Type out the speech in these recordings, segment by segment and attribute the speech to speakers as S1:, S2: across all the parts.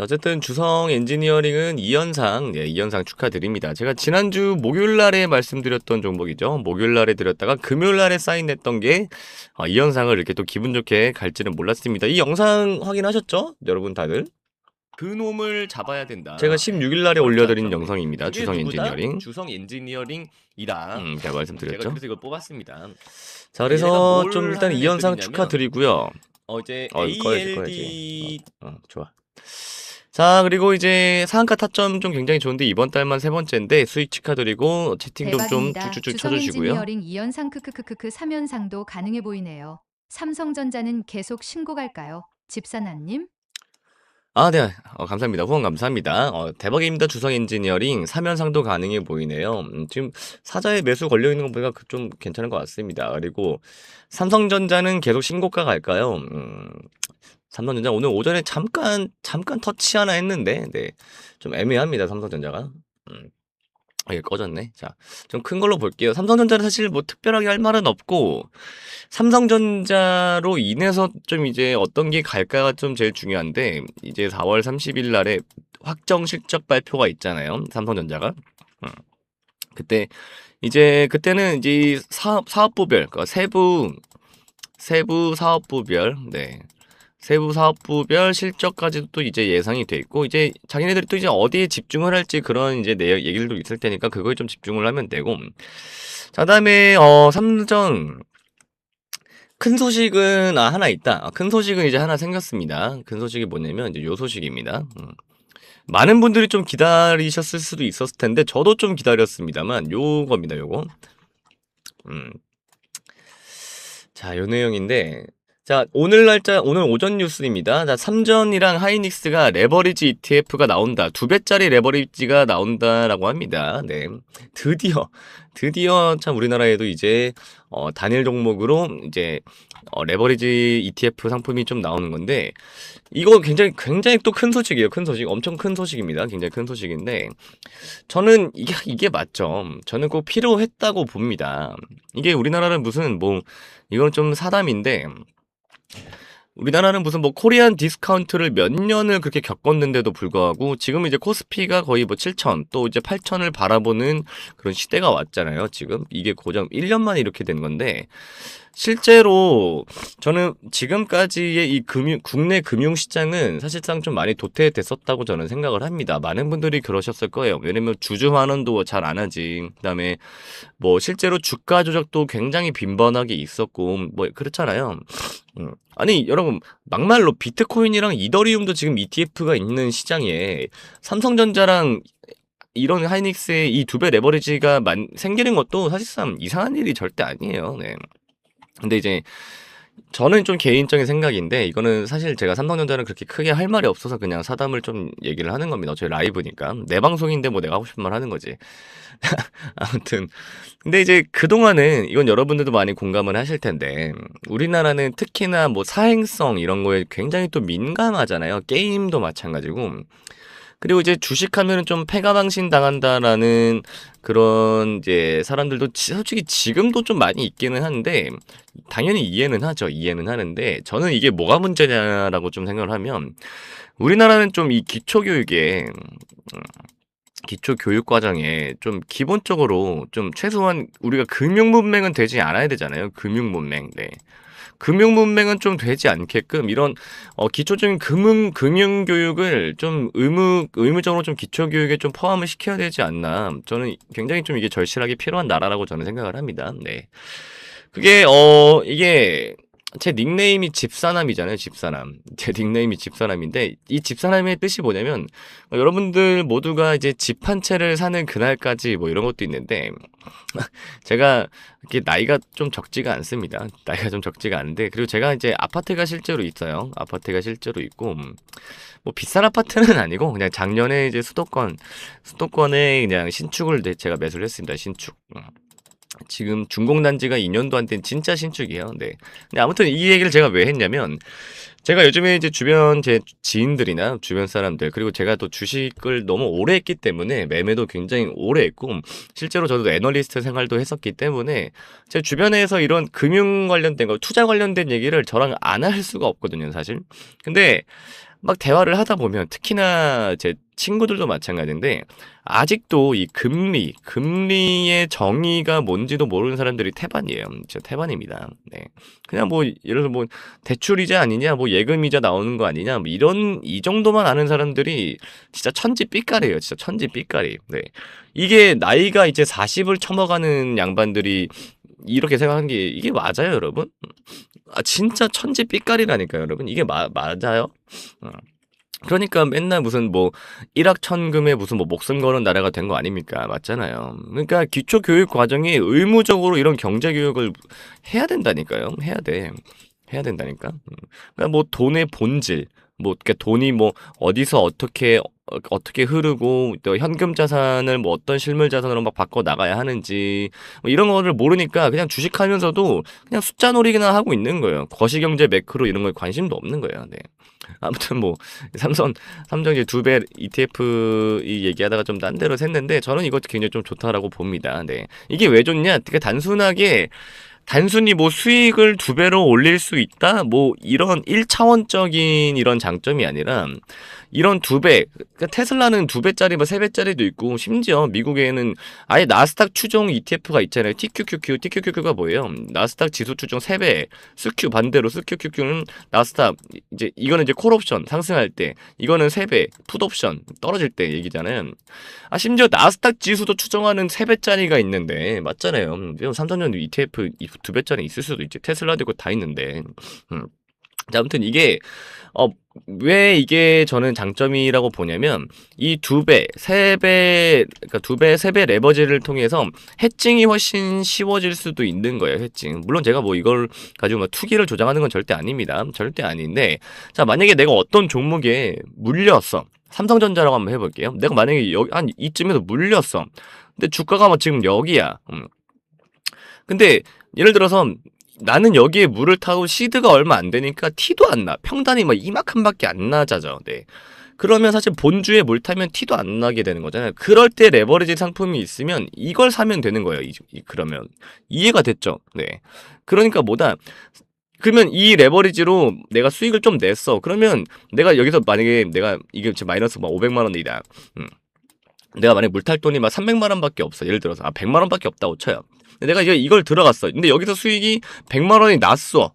S1: 자, 어쨌든 주성 엔지니어링은 2연상, 예, 2연상 축하드립니다. 제가 지난주 목요일날에 말씀드렸던 종목이죠. 목요일날에 드렸다가 금요일날에 사인했던 게 2연상을 이렇게 또 기분 좋게 갈지는 몰랐습니다. 이 영상 확인하셨죠? 여러분 다들? 그 놈을 잡아야 된다. 제가 16일날에 올려드린 영상입니다. 주성 엔지니어링. 주성 엔지니어링이랑 제가 말씀드렸죠. 제가 그래서 이걸 뽑았습니다. 자, 그래서 좀 일단 2연상 축하드리고요. 이제 ALD 좋아. 자, 그리고 이제 상한가 타점 좀 굉장히 좋은데 이번 달만 세 번째인데 수익 축하드리고 채팅도 좀 쭉쭉쭉 쳐주시고요.
S2: 엔지니어링 2연상 크크크크크 3연상도 가능해 보이네요. 삼성전자는 계속 신고 갈까요? 집사나님?
S1: 아, 네. 감사합니다. 후원 감사합니다. 대박입니다. 주성 엔지니어링 3연상도 가능해 보이네요. 지금 사자에 매수 걸려 있는 거 보니까 좀 괜찮은 것 같습니다. 그리고 삼성전자는 계속 신고가 갈까요? 삼성전자 오늘 오전에 잠깐 터치 하나 했는데, 네. 좀 애매합니다. 삼성전자가. 이게 꺼졌네. 자, 좀 큰 걸로 볼게요. 삼성전자는 사실 뭐 특별하게 할 말은 없고, 삼성전자로 인해서 좀 이제 어떤 게 갈까가 좀 제일 중요한데, 이제 4월 30일 날에 확정 실적 발표가 있잖아요. 삼성전자가. 그때, 그때는 이제 사업부별, 그러니까 세부 사업부별, 네. 세부 사업부별 실적까지도 또 이제 예상이 돼 있고, 이제 자기네들이 또 이제 어디에 집중을 할지 그런 이제 얘기들도 있을 테니까 그거에 좀 집중을 하면 되고. 자, 그다음에 삼성 큰 소식은 하나 있다. 큰 소식은 이제 하나 생겼습니다. 큰 소식이 뭐냐면 이제 요 소식입니다. 많은 분들이 좀 기다리셨을 수도 있었을 텐데 저도 좀 기다렸습니다만 요겁니다. 요거. 자, 요 내용인데, 자, 오늘 오전 뉴스입니다. 자, 삼전이랑 하이닉스가 레버리지 ETF가 나온다. 2배짜리 레버리지가 나온다라고 합니다. 네. 드디어 참 우리나라에도 이제, 단일 종목으로 이제, 레버리지 ETF 상품이 좀 나오는 건데, 이거 굉장히 또 큰 소식이에요. 큰 소식. 엄청 큰 소식입니다. 굉장히 큰 소식인데, 저는 이게 맞죠. 저는 꼭 필요했다고 봅니다. 이게 우리나라는 무슨 이건 좀 사담인데, 우리나라는 무슨 코리안 디스카운트를 몇 년을 그렇게 겪었는데도 불구하고 지금 이제 코스피가 거의 7천 또 이제 8천을 바라보는 그런 시대가 왔잖아요. 지금 이게 고작 1년 만에 이렇게 된 건데, 실제로 저는 지금까지의 이 국내 금융시장은 사실상 좀 많이 도태됐었다고 저는 생각을 합니다. 많은 분들이 그러셨을 거예요. 왜냐면 주주환원도 잘 안 하지. 그다음에 실제로 주가 조작도 굉장히 빈번하게 있었고 그렇잖아요. 아니 여러분, 막말로 비트코인이랑 이더리움도 지금 ETF가 있는 시장에 삼성전자랑 이런 하이닉스의 이 2배 레버리지가 생기는 것도 사실상 이상한 일이 절대 아니에요. 네. 근데 이제 저는 좀 개인적인 생각인데, 이거는 사실 제가 삼성전자는 그렇게 크게 할 말이 없어서 그냥 사담을 좀 얘기를 하는 겁니다. 어차피 라이브니까. 내 방송인데 내가 하고 싶은 말 하는 거지. 아무튼 근데 이제 그동안은 이건 여러분들도 많이 공감을 하실 텐데, 우리나라는 특히나 사행성 이런 거에 굉장히 또 민감하잖아요. 게임도 마찬가지고. 그리고 이제 주식하면은 좀 패가망신 당한다라는 그런 이제 사람들도 솔직히 지금도 좀 많이 있기는 한데, 당연히 이해는 하죠. 이해는 하는데, 저는 이게 뭐가 문제냐라고 좀 생각을 하면, 우리나라는 좀 이 기초교육 과정에 좀 기본적으로 좀 최소한 우리가 금융문맹은 되지 않아야 되잖아요. 금융문맹. 네. 금융문맹은 좀 되지 않게끔 이런 기초적인 금융교육을 좀 의무적으로 좀 기초교육에 좀 포함을 시켜야 되지 않나. 저는 굉장히 좀 이게 절실하게 필요한 나라라고 저는 생각을 합니다. 네. 그게 이게 제 닉네임이 집사남이잖아요. 집사남. 제 닉네임이 집사남인데, 이 집사남의 뜻이 뭐냐면, 여러분들 모두가 이제 집 한 채를 사는 그날까지 이런 것도 있는데, 제가 이렇게 나이가 좀 적지가 않습니다. 나이가 좀 적지가 않은데, 그리고 제가 이제 아파트가 실제로 있어요. 아파트가 실제로 있고, 비싼 아파트는 아니고 그냥 작년에 이제 수도권에 그냥 신축을 제가 매수를 했습니다. 신축. 지금 준공단지가 2년도 안 된 진짜 신축이에요. 네. 근데 아무튼 이 얘기를 제가 왜 했냐면, 제가 요즘에 이제 주변 제 지인들이나 주변 사람들, 그리고 제가 또 주식을 너무 오래 했기 때문에, 매매도 굉장히 오래 했고, 실제로 저도 애널리스트 생활도 했었기 때문에, 제 주변에서 이런 금융 관련된 거, 투자 관련된 얘기를 저랑 안 할 수가 없거든요, 사실. 근데 막 대화를 하다 보면 특히나 제 친구들도 마찬가지인데 아직도 이 금리의 정의가 뭔지도 모르는 사람들이 태반이에요. 진짜 태반입니다. 네. 그냥 뭐 예를 들어 뭐 대출이자 아니냐, 뭐 예금이자 나오는 거 아니냐, 뭐 이런 이 정도만 아는 사람들이 진짜 천지 삐까리예요. 진짜 천지 삐까리. 네. 이게 나이가 이제 40을 쳐먹어가는 양반들이 이렇게 생각하는 게 이게 맞아요, 여러분? 아 진짜 천지 삐까리라니까요, 여러분. 이게 맞아요? 어. 그러니까 맨날 무슨 뭐 일확천금에 무슨 뭐 목숨 거는 나라가 된 거 아닙니까? 맞잖아요. 그러니까 기초 교육 과정이 의무적으로 이런 경제 교육을 해야 된다니까요. 해야 돼. 해야 된다니까. 그러니까 뭐 돈의 본질, 뭐 그러니까 돈이 뭐 어디서 어떻게 흐르고 또 현금 자산을 뭐 어떤 실물 자산으로 막 바꿔 나가야 하는지 뭐 이런 거를 모르니까 그냥 주식하면서도 그냥 숫자 놀이기나 하고 있는 거예요. 거시경제 매크로 이런 거에 관심도 없는 거예요. 네. 아무튼 뭐 삼성 이제 2배 ETF 이 얘기하다가 좀 딴 데로 샜는데 저는 이것도 굉장히 좀 좋다라고 봅니다. 네. 이게 왜 좋냐? 그러니까 단순히 뭐 수익을 2배로 올릴 수 있다? 뭐 이런 1차원적인 이런 장점이 아니라 이런 2배, 그러니까 테슬라는 2배짜리, 뭐 3배짜리도 있고 심지어 미국에는 아예 나스닥 추종 ETF가 있잖아요. TQQQ가 뭐예요? 나스닥 지수 추종 3배, 스큐 반대로 스큐QQ는 나스닥 이제 이거는 이제 콜옵션 상승할 때, 이거는 3배, 풋옵션 떨어질 때 얘기잖아요. 아 심지어 나스닥 지수도 추정하는 3배짜리가 있는데 맞잖아요. 삼성전자 ETF 2배짜리 있을 수도 있지. 테슬라도 있고 다 있는데. 자, 아무튼 이게 왜 이게 저는 장점이라고 보냐면 이 2배, 3배, 그러니까 2배, 3배 레버지를 통해서 해칭이 훨씬 쉬워질 수도 있는 거예요. 해칭. 물론 제가 뭐 이걸 가지고 막 투기를 조장하는 건 절대 아닙니다. 절대 아닌데 자, 만약에 내가 어떤 종목에 물렸어. 삼성전자라고 한번 해볼게요. 내가 만약에 여기 한 이쯤에서 물렸어. 근데 주가가 뭐 지금 여기야. 근데 예를 들어서 나는 여기에 물을 타고 시드가 얼마 안 되니까 티도 안 나. 평단이 막 이만큼밖에 안 나자죠. 네. 그러면 사실 본주에 물 타면 티도 안 나게 되는 거잖아요. 그럴 때 레버리지 상품이 있으면 이걸 사면 되는 거예요. 그러면 이해가 됐죠. 네. 그러니까 뭐다. 그러면 이 레버리지로 내가 수익을 좀 냈어. 그러면 내가 여기서 만약에 내가 이게 지금 마이너스 막 500만 원이다. 내가 만약에 물 탈 돈이 막 300만 원밖에 없어. 예를 들어서 100만 원밖에 없다고 쳐요. 내가 이걸 들어갔어. 근데 여기서 수익이 100만 원이 났어.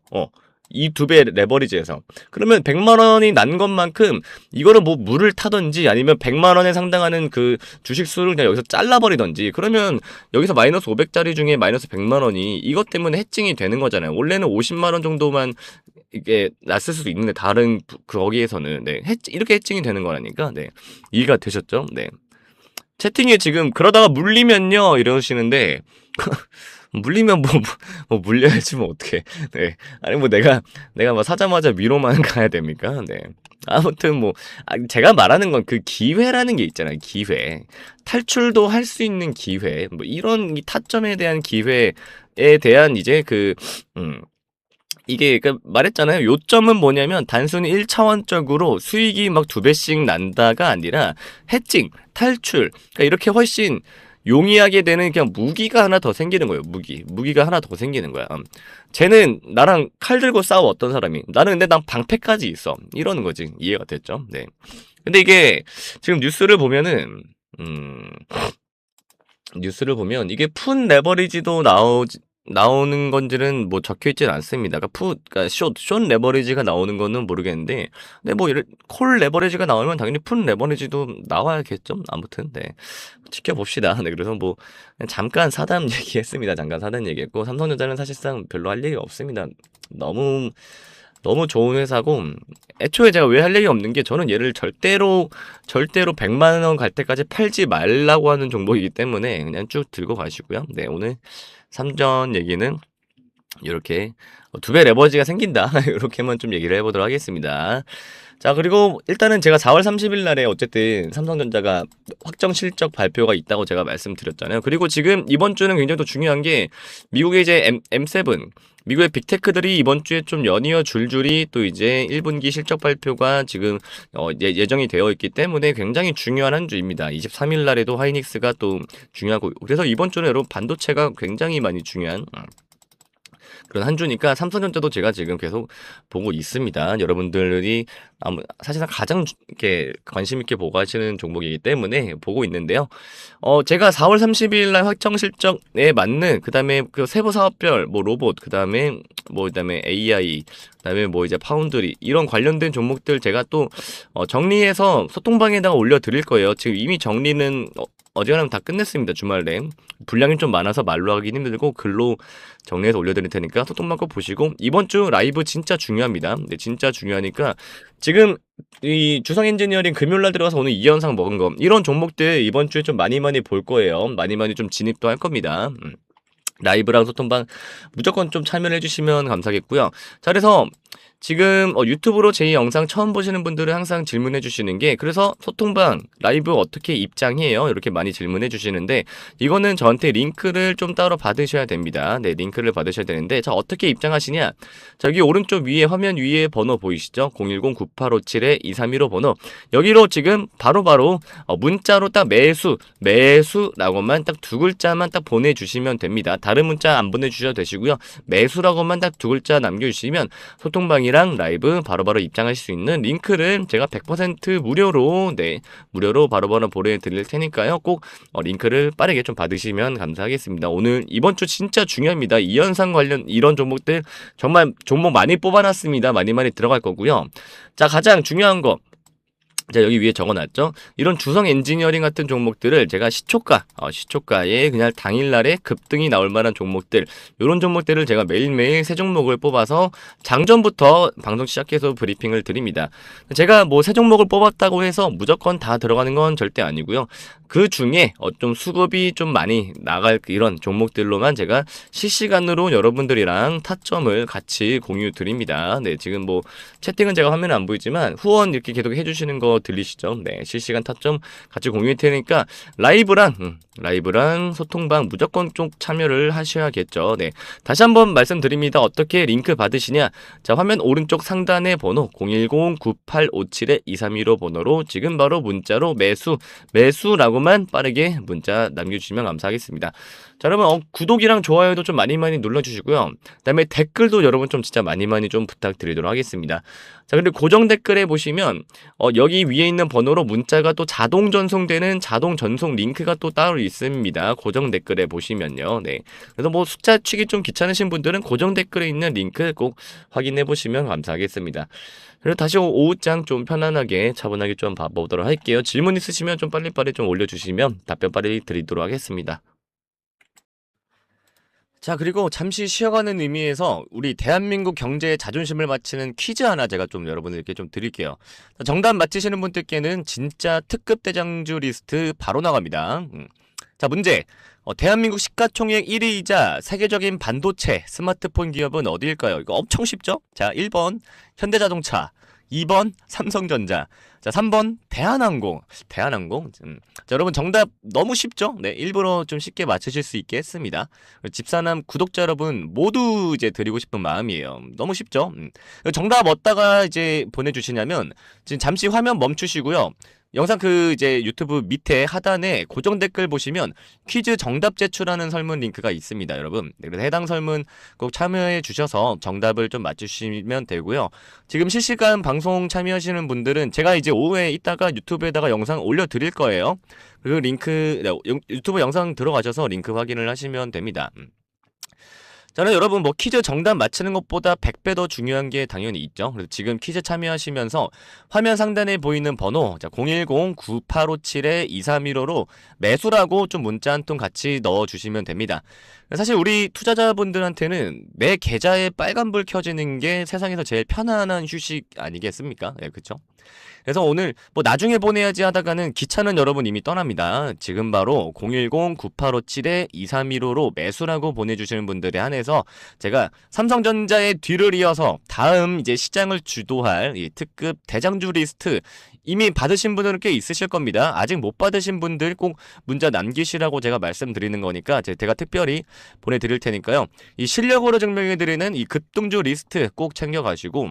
S1: 이 2배 레버리지에서. 그러면 100만 원이 난 것만큼 이거는 뭐 물을 타든지 아니면 100만 원에 상당하는 그 주식 수를 그냥 여기서 잘라버리든지 그러면 여기서 마이너스 500짜리 중에 마이너스 100만 원이 이것 때문에 해칭이 되는 거잖아요. 원래는 50만 원 정도만 이게 났을 수도 있는데 다른 거기에서는 네. 이렇게 해칭이 되는 거라니까. 네. 이해가 되셨죠? 네. 채팅에 지금 그러다가 물리면요 이러시는데 물리면 뭐 물려야지 뭐 어떡해. 네. 아니 뭐 내가 뭐 사자마자 위로만 가야 됩니까? 네. 아무튼 뭐 제가 말하는 건 그 기회라는 게 있잖아요. 기회. 탈출도 할 수 있는 기회. 뭐 이런 이 타점에 대한 기회에 대한 이제 이게 말했잖아요. 요점은 뭐냐면 단순히 1차원적으로 수익이 막 2배씩 난다가 아니라 해칭, 탈출. 그러니까 이렇게 훨씬 용이하게 되는 그냥 무기가 하나 더 생기는 거예요. 무기가 하나 더 생기는 거야. 쟤는 나랑 칼 들고 싸워 어떤 사람이. 나는 근데 난 방패까지 있어. 이러는 거지. 이해가 됐죠? 네. 근데 이게 지금 뉴스를 보면 이게 푼 레버리지도 나오는 건지는 뭐 적혀 있지는 않습니다. 그러니까 숏 레버리지가 나오는 거는 모르겠는데, 근데 뭐 콜 레버리지가 나오면 당연히 푼 레버리지도 나와야겠죠. 아무튼 네 지켜봅시다. 네 그래서 뭐 잠깐 사담 얘기했습니다. 잠깐 사담 얘기했고 삼성전자는 사실상 별로 할 얘기가 없습니다. 너무 좋은 회사고 애초에 제가 왜 할 얘기 없는 게 저는 얘를 절대로 100만 원 갈 때까지 팔지 말라고 하는 종목이기 때문에 그냥 쭉 들고 가시고요. 네 오늘 삼전 얘기는 이렇게 2배 레버지가 생긴다 이렇게만 좀 얘기를 해보도록 하겠습니다. 자 그리고 일단은 제가 4월 30일 날에 어쨌든 삼성전자가 확정 실적 발표가 있다고 제가 말씀드렸잖아요. 그리고 지금 이번 주는 굉장히 또 중요한 게 미국의 이제 M7 미국의 빅테크들이 이번 주에 좀 연이어 줄줄이 또 이제 1분기 실적 발표가 지금 예정이 되어 있기 때문에 굉장히 중요한 한 주입니다. 23일 날에도 하이닉스가 또 중요하고 그래서 이번 주는 여러분 반도체가 굉장히 많이 중요한 그런 한 주니까 삼성전자도 제가 지금 계속 보고 있습니다. 여러분들이 사실상 가장 이렇게 관심 있게 보고 하시는 종목이기 때문에 보고 있는데요. 제가 4월 30일 날 확정 실적에 맞는 그다음에 그 세부 사업별 뭐 로봇 그다음에 AI 그다음에 뭐 이제 파운드리 이런 관련된 종목들 제가 또 정리해서 소통방에다가 올려 드릴 거예요. 지금 이미 정리는 어지간하면 다 끝냈습니다. 주말에 분량이 좀 많아서 말로 하기 힘들고 글로 정리해서 올려드릴 테니까 소통방 거 보시고 이번 주 라이브 진짜 중요합니다. 네, 진짜 중요하니까 지금 이 주성 엔지니어링 금요일날 들어가서 오늘 2연상 먹은 거 이런 종목들 이번 주에 좀 많이 볼 거예요. 많이 좀 진입도 할 겁니다. 라이브랑 소통방 무조건 좀 참여를 해주시면 감사하겠고요. 자, 그래서 지금 유튜브로 제 영상 처음 보시는 분들은 항상 질문해 주시는 게 그래서 소통방 라이브 어떻게 입장해요? 이렇게 많이 질문해 주시는데 이거는 저한테 링크를 좀 따로 받으셔야 됩니다. 네, 링크를 받으셔야 되는데 자, 어떻게 입장하시냐? 자, 여기 오른쪽 위에 화면 위에 번호 보이시죠? 010-9857-2315 번호 여기로 지금 바로바로 문자로 딱 매수라고만 딱 두 글자만 딱 보내주시면 됩니다. 다른 문자 안 보내주셔도 되시고요. 매수라고만 딱 두 글자 남겨주시면 소통방이랑 라이브 바로바로 입장하실 수 있는 링크를 제가 100% 무료로 바로바로 보내드릴 테니까요. 꼭 링크를 빠르게 좀 받으시면 감사하겠습니다. 오늘 이번 주 진짜 중요합니다. 이연상 관련 이런 종목들 정말 종목 많이 뽑아놨습니다. 많이 들어갈 거고요. 자, 가장 중요한 거 자, 여기 위에 적어놨죠? 이런 주성 엔지니어링 같은 종목들을 제가 시초가에 그냥 당일날에 급등이 나올 만한 종목들, 요런 종목들을 제가 매일매일 새 종목을 뽑아서 장전부터 방송 시작해서 브리핑을 드립니다. 제가 뭐 새 종목을 뽑았다고 해서 무조건 다 들어가는 건 절대 아니고요. 그 중에 좀 수급이 좀 많이 나갈 이런 종목들로만 제가 실시간으로 여러분들이랑 타점을 같이 공유 드립니다. 네, 지금 뭐 채팅은 제가 화면에 안 보이지만 후원 이렇게 계속 해주시는 거 들리시죠? 네, 실시간 타점 같이 공유할 테니까 라이브랑 소통방 무조건 좀 참여를 하셔야겠죠. 네, 다시 한번 말씀드립니다. 어떻게 링크 받으시냐? 자, 화면 오른쪽 상단의 번호 010-9857-2315 번호로 지금 바로 문자로 매수라고만 빠르게 문자 남겨주시면 감사하겠습니다. 자, 여러분 구독이랑 좋아요도 좀 많이 눌러주시고요. 그다음에 댓글도 여러분 좀 진짜 많이 좀 부탁드리도록 하겠습니다. 자, 그리고 고정 댓글에 보시면 여기 위에 있는 번호로 문자가 또 자동 전송되는 자동 전송 링크가 또 따로 있습니다. 고정 댓글에 보시면요. 네. 그래서 뭐 숫자 치기 좀 귀찮으신 분들은 고정 댓글에 있는 링크 꼭 확인해 보시면 감사하겠습니다. 그리고 다시 오후장 좀 편안하게 차분하게 좀 봐보도록 할게요. 질문 있으시면 좀 빨리빨리 좀 올려주시면 답변 빨리 드리도록 하겠습니다. 자, 그리고 잠시 쉬어가는 의미에서 우리 대한민국 경제의 자존심을 맞히는 퀴즈 하나 제가 좀 여러분들께 좀 드릴게요. 자, 정답 맞히시는 분들께는 진짜 특급 대장주 리스트 바로 나갑니다. 자, 문제. 대한민국 시가총액 1위이자 세계적인 반도체 스마트폰 기업은 어디일까요? 이거 엄청 쉽죠? 자, 1번 현대자동차, 2번 삼성전자, 자, 3번 대한항공. 자, 여러분 정답 너무 쉽죠? 네, 일부러 좀 쉽게 맞추실 수 있게 했습니다. 집사남 구독자 여러분 모두 이제 드리고 싶은 마음이에요. 너무 쉽죠? 정답 어디다가 이제 보내주시냐면 지금 잠시 화면 멈추시고요. 영상 이제 유튜브 밑에 하단에 고정 댓글 보시면 퀴즈 정답 제출하는 설문 링크가 있습니다, 여러분. 네, 그래서 해당 설문 꼭 참여해 주셔서 정답을 좀 맞추시면 되고요. 지금 실시간 방송 참여하시는 분들은 제가 이제 오후에 이따가 유튜브에다가 영상 올려드릴 거예요. 그리고 링크, 유튜브 영상 들어가셔서 링크 확인을 하시면 됩니다. 저는 여러분 뭐 퀴즈 정답 맞히는 것보다 100배 더 중요한 게 당연히 있죠. 그래서 지금 퀴즈 참여하시면서 화면 상단에 보이는 번호 010-9857-2315로 매수라고 좀 문자 한 통 같이 넣어주시면 됩니다. 사실 우리 투자자분들한테는 내 계좌에 빨간불 켜지는 게 세상에서 제일 편안한 휴식 아니겠습니까? 네, 그쵸? 그래서 오늘 뭐 나중에 보내야지 하다가는 기차는 여러분 이미 떠납니다. 지금 바로 010-9857-2315로 매수라고 보내주시는 분들에 한해서 제가 삼성전자의 뒤를 이어서 다음 이제 시장을 주도할 이 특급 대장주 리스트 이미 받으신 분들은 꽤 있으실 겁니다. 아직 못 받으신 분들 꼭 문자 남기시라고 제가 말씀드리는 거니까 제가 특별히 보내드릴 테니까요. 이 실력으로 증명해드리는 이 급등주 리스트 꼭 챙겨가시고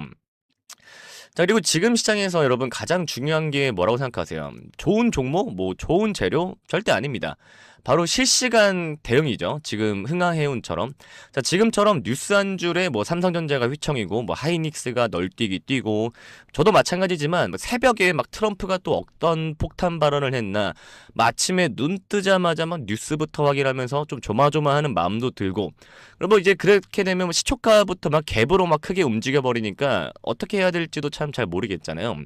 S1: 자, 그리고 지금 시장에서 여러분 가장 중요한 게 뭐라고 생각하세요? 좋은 종목? 뭐 좋은 재료? 절대 아닙니다. 바로 실시간 대응이죠. 지금 흥하해운처럼. 자, 지금처럼 뉴스 한 줄에 뭐 삼성전자가 휘청이고 뭐 하이닉스가 널뛰기 뛰고 저도 마찬가지지만 뭐 새벽에 막 트럼프가 또 어떤 폭탄 발언을 했나 아침에 눈 뜨자마자 막 뉴스부터 확인하면서 좀 조마조마하는 마음도 들고 그리고 뭐 이제 그렇게 되면 뭐 시초가부터 막 갭으로 막 크게 움직여 버리니까 어떻게 해야 될지도 참 잘 모르겠잖아요.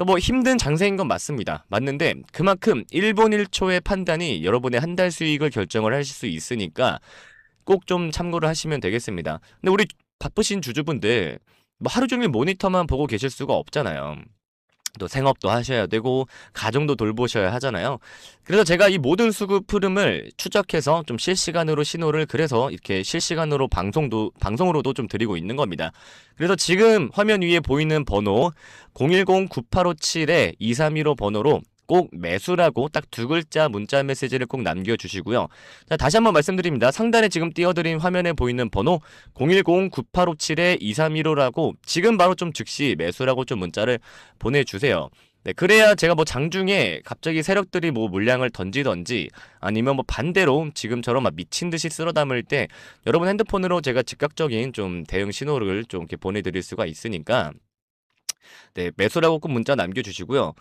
S1: 뭐 힘든 장세인 건 맞습니다. 맞는데 그만큼 1분 1초의 판단이 여러분의 한 달 수익을 결정을 하실 수 있으니까 꼭 좀 참고를 하시면 되겠습니다. 근데 우리 바쁘신 주주분들 뭐 하루 종일 모니터만 보고 계실 수가 없잖아요. 또 생업도 하셔야 되고 가정도 돌보셔야 하잖아요. 그래서 제가 이 모든 수급 흐름을 추적해서 좀 실시간으로 신호를 그래서 이렇게 실시간으로 방송으로도 좀 드리고 있는 겁니다. 그래서 지금 화면 위에 보이는 번호 010-9857-2315 번호로 꼭 매수라고 딱 두 글자 문자 메시지를 꼭 남겨주시고요. 자, 다시 한번 말씀드립니다. 상단에 지금 띄워드린 화면에 보이는 번호 010-9857-2315라고 지금 바로 좀 즉시 매수라고 좀 문자를 보내주세요. 네, 그래야 제가 뭐 장중에 갑자기 세력들이 뭐 물량을 던지던지 아니면 뭐 반대로 지금처럼 막 미친 듯이 쓸어 담을 때 여러분 핸드폰으로 제가 즉각적인 좀 대응 신호를 좀 이렇게 보내드릴 수가 있으니까 네, 매수라고 꼭 문자 남겨주시고요.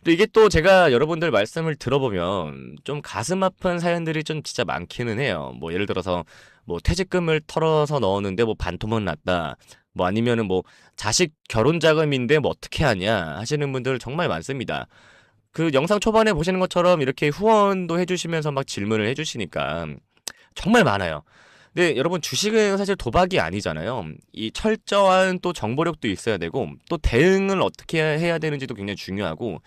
S1: 또 이게 또 제가 여러분들 말씀을 들어보면 좀 가슴 아픈 사연들이 좀 진짜 많기는 해요. 뭐 예를 들어서 뭐 퇴직금을 털어서 넣었는데 뭐 반토막 났다. 뭐 아니면은 뭐 자식 결혼 자금인데 뭐 어떻게 하냐 하시는 분들 정말 많습니다. 그 영상 초반에 보시는 것처럼 이렇게 후원도 해주시면서 막 질문을 해주시니까 정말 많아요. 근데 여러분 주식은 사실 도박이 아니잖아요. 이 철저한 또 정보력도 있어야 되고 또 대응을 어떻게 해야 되는지도 굉장히 중요하고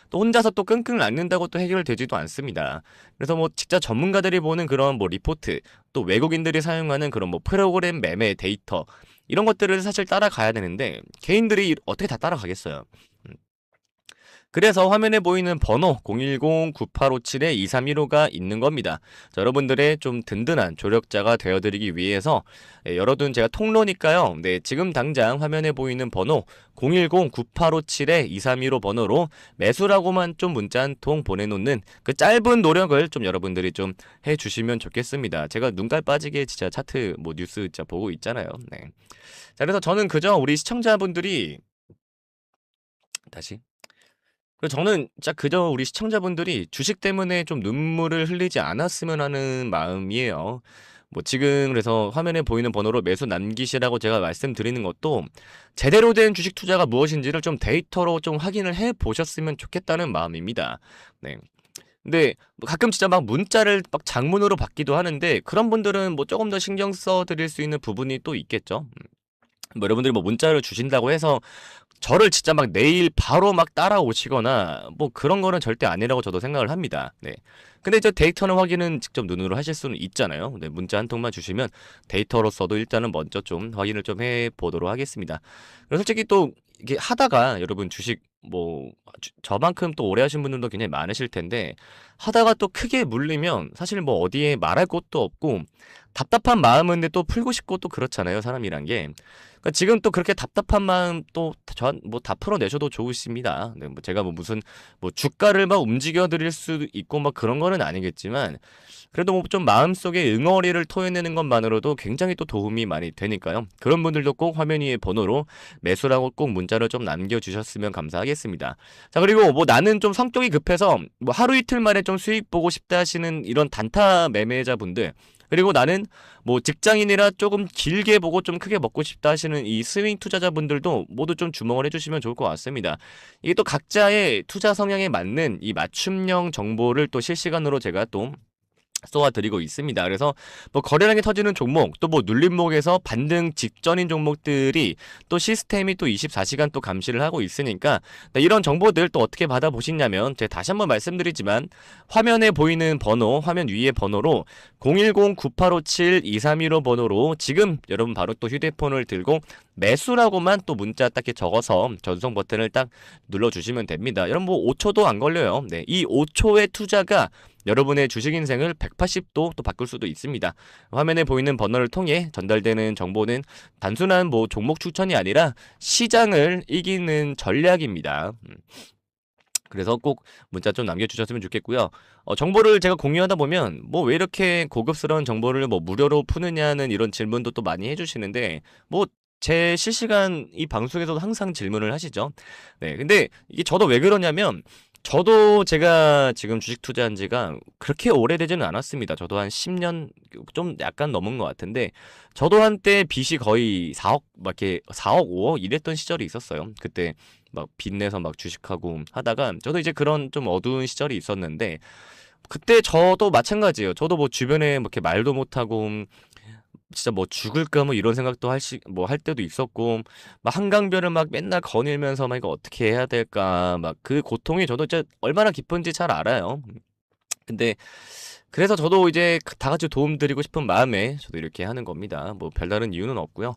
S1: 또 혼자서 또 끙끙 앓는다고 또 해결되지도 않습니다. 그래서 뭐 진짜 전문가들이 보는 그런 뭐 리포트 또 외국인들이 사용하는 그런 뭐 프로그램 매매 데이터 이런 것들을 사실 따라가야 되는데 개인들이 어떻게 다 따라가겠어요. 그래서 화면에 보이는 번호 010-9857-2315가 있는 겁니다. 자, 여러분들의 좀 든든한 조력자가 되어드리기 위해서 열어둔 제가 통로니까요. 네, 지금 당장 화면에 보이는 번호 010-9857-2315 번호로 매수라고만 좀 문자 한 통 보내놓는 그 짧은 노력을 좀 여러분들이 좀 해주시면 좋겠습니다. 제가 눈깔 빠지게 진짜 차트 뭐 뉴스 진짜 보고 있잖아요. 네. 자, 그래서 저는 그저 우리 시청자분들이 다시 그래서 저는 진짜 그저 우리 시청자분들이 주식 때문에 좀 눈물을 흘리지 않았으면 하는 마음이에요. 뭐 지금 그래서 화면에 보이는 번호로 매수 남기시라고 제가 말씀드리는 것도 제대로 된 주식 투자가 무엇인지를 좀 데이터로 좀 확인을 해 보셨으면 좋겠다는 마음입니다. 네. 근데 뭐 가끔 진짜 막 문자를 막 장문으로 받기도 하는데 그런 분들은 뭐 조금 더 신경 써 드릴 수 있는 부분이 또 있겠죠. 뭐 여러분들이 뭐 문자를 주신다고 해서 저를 진짜 막 내일 바로 막 따라오시거나 뭐 그런 거는 절대 아니라고 저도 생각을 합니다. 네. 근데 이제 데이터는 확인은 직접 눈으로 하실 수는 있잖아요. 네, 문자 한 통만 주시면 데이터로서도 일단은 먼저 좀 확인을 좀 해보도록 하겠습니다. 그리고 솔직히 또 이게 하다가 여러분 주식 뭐 저만큼 또 오래 하신 분들도 굉장히 많으실 텐데 하다가 또 크게 물리면 사실 뭐 어디에 말할 곳도 없고 답답한 마음은 근데 또 풀고 싶고 또 그렇잖아요, 사람이란 게. 그러니까 지금 또 그렇게 답답한 마음 또 전 뭐 다 풀어내셔도 좋으십니다. 네, 뭐 제가 뭐 무슨 뭐 주가를 막 움직여 드릴 수 있고 막 그런 거는 아니겠지만 그래도 뭐 좀 마음속에 응어리를 토해내는 것만으로도 굉장히 또 도움이 많이 되니까요. 그런 분들도 꼭 화면 위에 번호로 매수라고 꼭 문자를 좀 남겨주셨으면 감사하겠습니다. 자, 그리고 뭐 나는 좀 성격이 급해서 뭐 하루 이틀 만에 좀 수익 보고 싶다 하시는 이런 단타 매매자분들 그리고 나는 뭐 직장인이라 조금 길게 보고 좀 크게 먹고 싶다 하시는 이 스윙 투자자분들도 모두 좀 주목을 해주시면 좋을 것 같습니다. 이게 또 각자의 투자 성향에 맞는 이 맞춤형 정보를 또 실시간으로 제가 또 쏘아드리고 있습니다. 그래서 뭐 거래량이 터지는 종목 또 뭐 눌림목에서 반등 직전인 종목들이 또 시스템이 또 24시간 또 감시를 하고 있으니까 이런 정보들 또 어떻게 받아보시냐면 제가 다시 한번 말씀드리지만 화면에 보이는 번호 화면 위에 번호로 010-9857-2315 번호로 지금 여러분 바로 또 휴대폰을 들고 매수라고만 또 문자 딱 이렇게 적어서 전송 버튼을 딱 눌러주시면 됩니다. 여러분 뭐 5초도 안 걸려요. 네, 이 5초의 투자가 여러분의 주식 인생을 180도 또 바꿀 수도 있습니다. 화면에 보이는 번호를 통해 전달되는 정보는 단순한 뭐 종목 추천이 아니라 시장을 이기는 전략입니다. 그래서 꼭 문자 좀 남겨주셨으면 좋겠고요. 정보를 제가 공유하다 보면 뭐 왜 이렇게 고급스러운 정보를 뭐 무료로 푸느냐는 이런 질문도 또 많이 해주시는데 뭐 제 실시간 이 방송에서도 항상 질문을 하시죠. 네, 근데 이게 저도 왜 그러냐면 저도 제가 지금 주식 투자한 지가 그렇게 오래되지는 않았습니다. 저도 한 10년 좀 약간 넘은 것 같은데 저도 한때 빚이 거의 4억 막 이렇게 4억 5억 이랬던 시절이 있었어요. 그때 막 빚내서 막 주식하고 하다가 저도 이제 그런 좀 어두운 시절이 있었는데 그때 저도 마찬가지예요. 저도 뭐 주변에 뭐 이렇게 말도 못하고 진짜 뭐 죽을까 뭐 이런 생각도 뭐 할 때도 있었고 막 한강변을 막 맨날 거닐면서 막 이거 어떻게 해야 될까 막 그 고통이 저도 진짜 얼마나 깊은지 잘 알아요. 근데 그래서 저도 이제 다 같이 도움드리고 싶은 마음에 저도 이렇게 하는 겁니다. 뭐 별다른 이유는 없고요.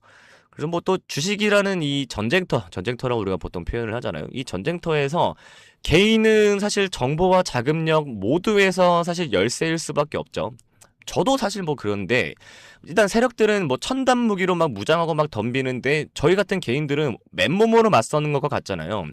S1: 그래서 뭐 또 주식이라는 이 전쟁터라고 우리가 보통 표현을 하잖아요. 이 전쟁터에서 개인은 사실 정보와 자금력 모두에서 사실 열세일 수밖에 없죠. 저도 사실 뭐 그런데 일단 세력들은 뭐 첨단 무기로 막 무장하고 막 덤비는데 저희 같은 개인들은 맨몸으로 맞서는 것과 같잖아요.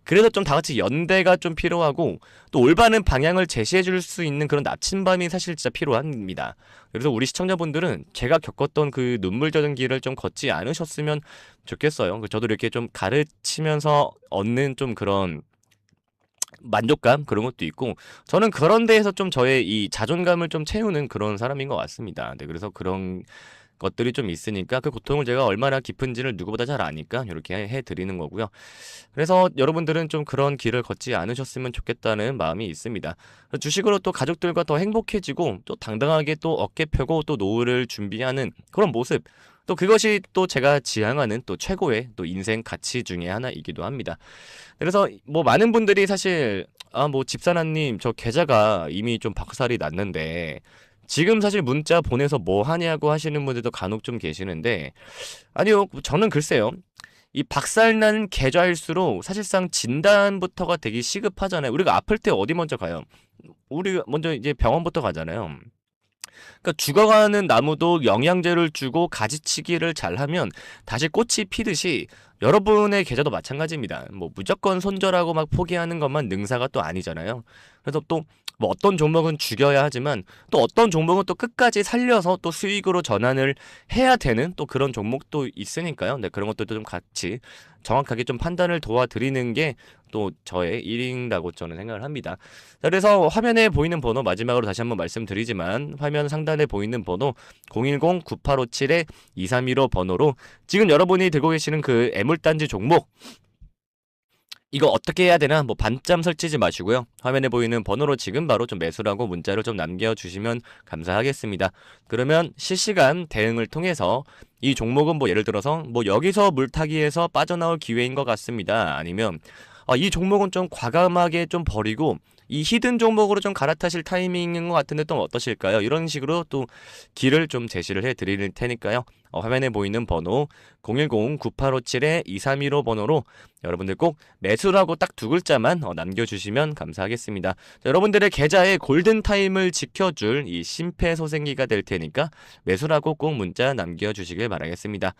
S1: 그래서 좀 다 같이 연대가 좀 필요하고 또 올바른 방향을 제시해 줄 수 있는 그런 나침반이 사실 진짜 필요합니다. 그래서 우리 시청자분들은 제가 겪었던 그 눈물 젖은 길을 좀 걷지 않으셨으면 좋겠어요. 저도 이렇게 좀 가르치면서 얻는 좀 그런 만족감 그런 것도 있고 저는 그런 데에서 좀 저의 이 자존감을 좀 채우는 그런 사람인 것 같습니다. 네, 그래서 그런 것들이 좀 있으니까 그 고통을 제가 얼마나 깊은지를 누구보다 잘 아니까 이렇게 해드리는 거고요. 그래서 여러분들은 좀 그런 길을 걷지 않으셨으면 좋겠다는 마음이 있습니다. 주식으로 또 가족들과 더 행복해지고 또 당당하게 또 어깨 펴고 또 노후를 준비하는 그런 모습 또 그것이 또 제가 지향하는 또 최고의 또 인생 가치 중에 하나이기도 합니다. 그래서 뭐 많은 분들이 사실 뭐 집사나님 저 계좌가 이미 좀 박살이 났는데 지금 사실 문자 보내서 뭐 하냐고 하시는 분들도 간혹 좀 계시는데 아니요 저는 글쎄요 이 박살난 계좌일수록 사실상 진단부터가 되게 시급하잖아요. 우리가 아플 때 어디 먼저 가요? 우리 먼저 이제 병원부터 가잖아요. 그러니까 죽어가는 나무도 영양제를 주고 가지치기를 잘하면 다시 꽃이 피듯이 여러분의 계좌도 마찬가지입니다. 뭐 무조건 손절하고 막 포기하는 것만 능사가 또 아니잖아요. 그래서 또 뭐 어떤 종목은 죽여야 하지만 또 어떤 종목은 또 끝까지 살려서 또 수익으로 전환을 해야 되는 또 그런 종목도 있으니까요. 네, 그런 것들도 좀 같이 정확하게 좀 판단을 도와드리는 게 또 저의 일인다고 저는 생각을 합니다. 자, 그래서 화면에 보이는 번호 마지막으로 다시 한번 말씀드리지만 화면 상단에 보이는 번호 010-9857-2315 번호로 지금 여러분이 들고 계시는 그 애물단지 종목 이거 어떻게 해야 되나 뭐 반점 설치지 마시고요. 화면에 보이는 번호로 지금 바로 좀 매수라고 문자를 좀 남겨주시면 감사하겠습니다. 그러면 실시간 대응을 통해서 이 종목은 뭐 예를 들어서 뭐 여기서 물타기에서 빠져나올 기회인 것 같습니다. 아니면 이 종목은 좀 과감하게 좀 버리고 이 히든 종목으로 좀 갈아타실 타이밍인 것 같은데 또 어떠실까요? 이런 식으로 또 길을 좀 제시를 해드릴 테니까요. 화면에 보이는 번호 010-9857-2315 번호로 여러분들 꼭 매수라고 딱 두 글자만 남겨주시면 감사하겠습니다. 자, 여러분들의 계좌의 골든타임을 지켜줄 이 심폐소생기가 될 테니까 매수라고 꼭 문자 남겨주시길 바라겠습니다.